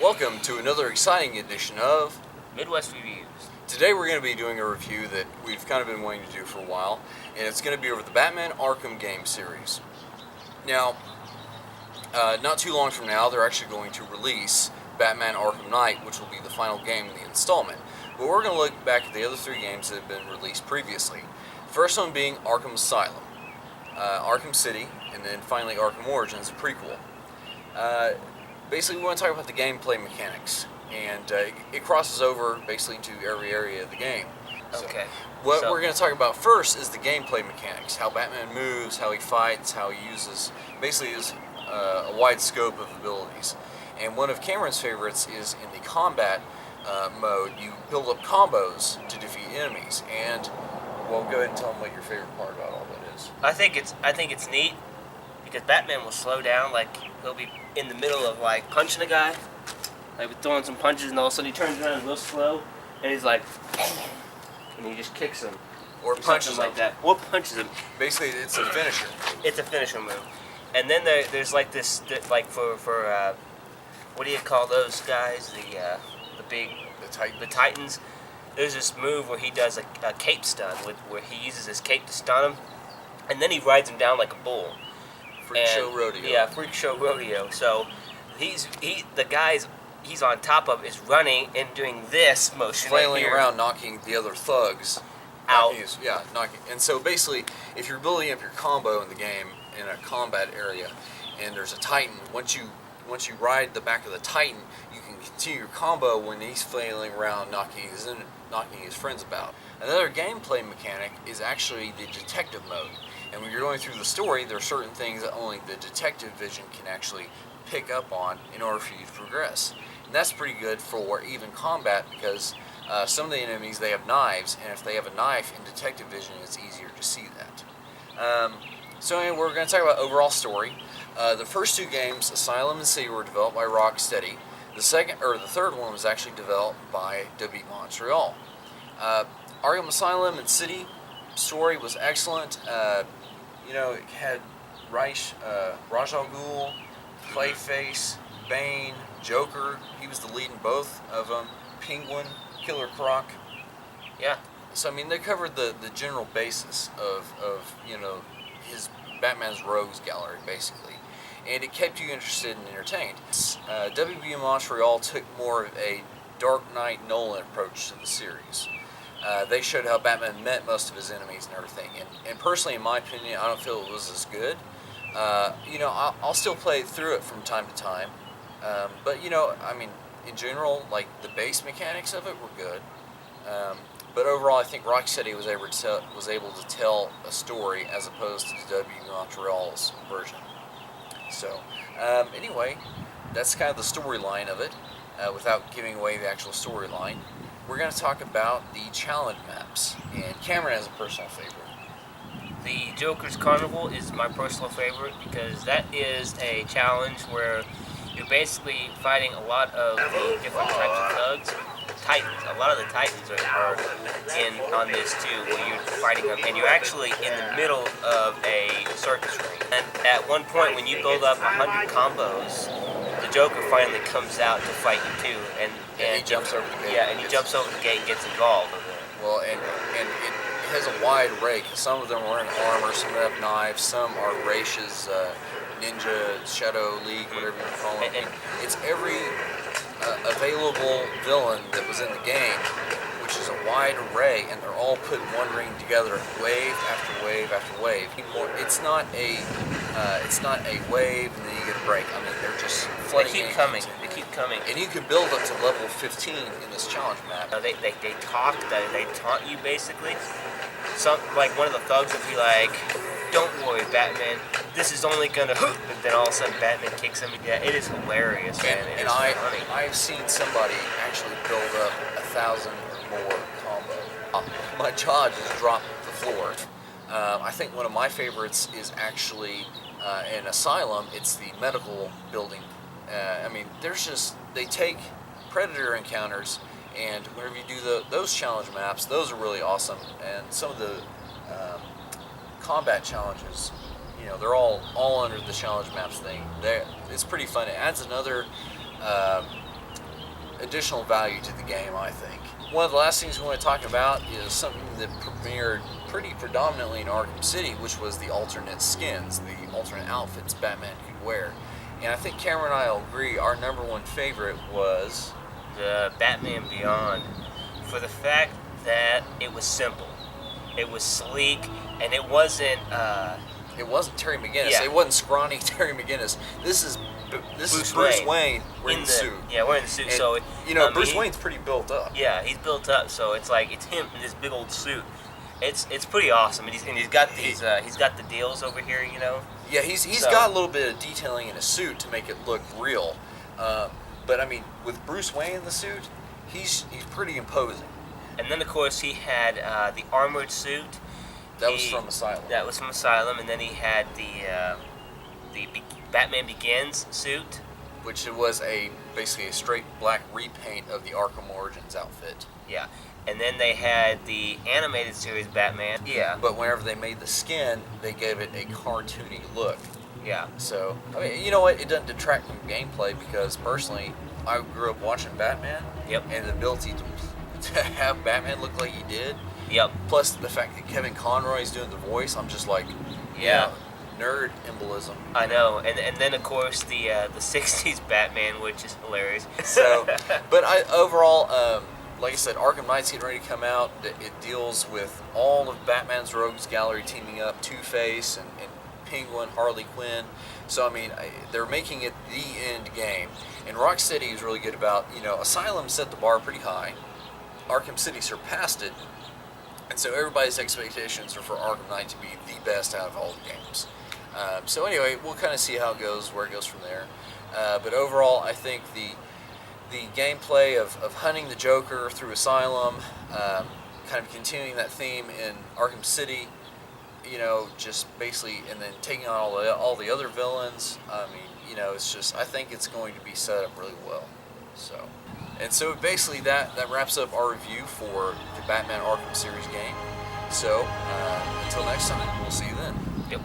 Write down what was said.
Welcome to another exciting edition of Midwest Reviews. Today we're going to be doing a review that we've kind of been wanting to do for a while, and it's going to be over the Batman Arkham game series. Now, not too long from now, they're actually going to release Batman Arkham Knight, which will be the final game in the installment. But we're going to look back at the other three games that have been released previously. The first one being Arkham Asylum, Arkham City, and then finally Arkham Origins, a prequel. Basically, we want to talk about the gameplay mechanics, and it crosses over basically into every area of the game. Okay. So we're going to talk about first is the gameplay mechanics, how Batman moves, how he fights, how he uses, basically is a wide scope of abilities. And one of Cameron's favorites is in the combat mode. You build up combos to defeat enemies, and well, go ahead and tell them what your favorite part about all that is. I think it's neat because Batman will slow down, like he'll be in the middle of like punching a guy, like throwing some punches, and all of a sudden he turns around real slow, and he's like, and he just kicks him, or punches him like that, or punches him. Basically, it's a finisher. It's a finisher move, and then there's like this, like for what do you call those guys? The Titans. There's this move where he does a cape stun, where he uses his cape to stun him, and then he rides him down like a bull. Freak Show Rodeo. Yeah, Freak Show Rodeo. So the guys he's on top of is running and doing this motion, flailing right around, knocking the other thugs out. Knocking. And so basically, if you're building up your combo in the game in a combat area, and there's a Titan, once you ride the back of the Titan, you can continue your combo when he's flailing around, knocking his friends about. Another gameplay mechanic is actually the detective mode. And when you're going through the story, there are certain things that only the detective vision can actually pick up on in order for you to progress. And that's pretty good for even combat because some of the enemies, they have knives, and if they have a knife in detective vision, it's easier to see that. So anyway, we're going to talk about overall story. The first two games, Asylum and City, were developed by Rocksteady. The third one was actually developed by WB Montreal. Arkham Asylum and City story was excellent. It had Ra's al Ghul, Clayface, Bane, Joker. He was the lead in both of them. Penguin, Killer Croc. Yeah. So I mean, they covered the general basis of his Batman's rogues gallery basically, and it kept you interested and entertained. WB Montreal took more of a Dark Knight Nolan approach to the series. They showed how Batman met most of his enemies and everything. And personally, in my opinion, I don't feel it was as good. I'll still play through it from time to time. But in general, like the base mechanics of it were good. But overall, I think Rocksteady was able to tell a story as opposed to W. Montreal's version. So, anyway, that's kind of the storyline of it. Without giving away the actual storyline, we're going to talk about the challenge maps, and Cameron has a personal favorite. The Joker's Carnival is my personal favorite because that is a challenge where you're basically fighting a lot of the different types of thugs. Titans. A lot of the Titans are in on this too, where you're fighting them, and you're actually in the middle of a circus ring. And at one point, when you build up 100 combos, the Joker finally comes out to fight you too, and he jumps over the gate. Yeah, and he jumps over the gate and gets involved. Well, and it has a wide array. Some of them are in armor, some have knives, some are Raish's Ninja Shadow League, whatever you call it. And it's every available villain that was in the game, which is a wide array, and they're all put in one ring together, wave after wave after wave. It's not a wave and then you get a break. I mean, they're just flooding. They keep coming. They keep coming. And you can build up to level 15 in this challenge map. They talk. They taunt you basically. Some like one of the thugs would be like, "Don't worry, Batman. This is only gonna." But then all of a sudden, Batman kicks him. Yeah, it is hilarious, man. And I've seen somebody actually build up 1,000 or more combo. My jaw just dropped to the floor. I think one of my favorites is actually in Asylum. It's the medical building. I mean, they take Predator encounters, and whenever you do those challenge maps, those are really awesome. And some of the combat challenges, they're all under the challenge maps thing. It's pretty fun. It adds another additional value to the game, I think. One of the last things we want to talk about is something that premiered pretty predominantly in Arkham City, which was the alternate skins, the alternate outfits Batman could wear. And I think Cameron and I will agree our number one favorite was the Batman Beyond, for the fact that it was simple, it was sleek, and it wasn't Terry McGinnis. Yeah. It wasn't scrawny Terry McGinnis. This is Bruce Wayne wearing the suit. Yeah, wearing the suit. And, so Bruce Wayne's pretty built up. Yeah, he's built up. So it's like it's him in this big old suit. It's pretty awesome, and he's got these he's got the deals over here, Yeah, he's got a little bit of detailing in his suit to make it look real. But I mean, with Bruce Wayne in the suit, he's pretty imposing. And then of course he had the armored suit. That was from Asylum. That was from Asylum, and then he had the Batman Begins suit, which was basically a straight black repaint of the Arkham Origins outfit. Yeah. And then they had the animated series Batman. Yeah. But whenever they made the skin, they gave it a cartoony look. Yeah. So, I mean, you know what? It doesn't detract from gameplay because personally, I grew up watching Batman. Yep. And the ability to have Batman look like he did. Yep. Plus the fact that Kevin Conroy is doing the voice, I'm just like, yeah, nerd embolism. I know. And then of course the 60s Batman, which is hilarious. So, but overall. Like I said, Arkham Knight's getting ready to come out. It deals with all of Batman's rogues gallery teaming up, Two-Face and Penguin, Harley Quinn. So, I mean, they're making it the end game. And Rocksteady is really good about, Asylum set the bar pretty high. Arkham City surpassed it. And so everybody's expectations are for Arkham Knight to be the best out of all the games. So anyway, we'll kind of see how it goes, where it goes from there. But overall, I think the gameplay of hunting the Joker through Asylum, kind of continuing that theme in Arkham City, just basically, and then taking on all the other villains. I mean, it's just, I think it's going to be set up really well. So basically that wraps up our review for the Batman Arkham series game. So until next time, we'll see you then. Yep.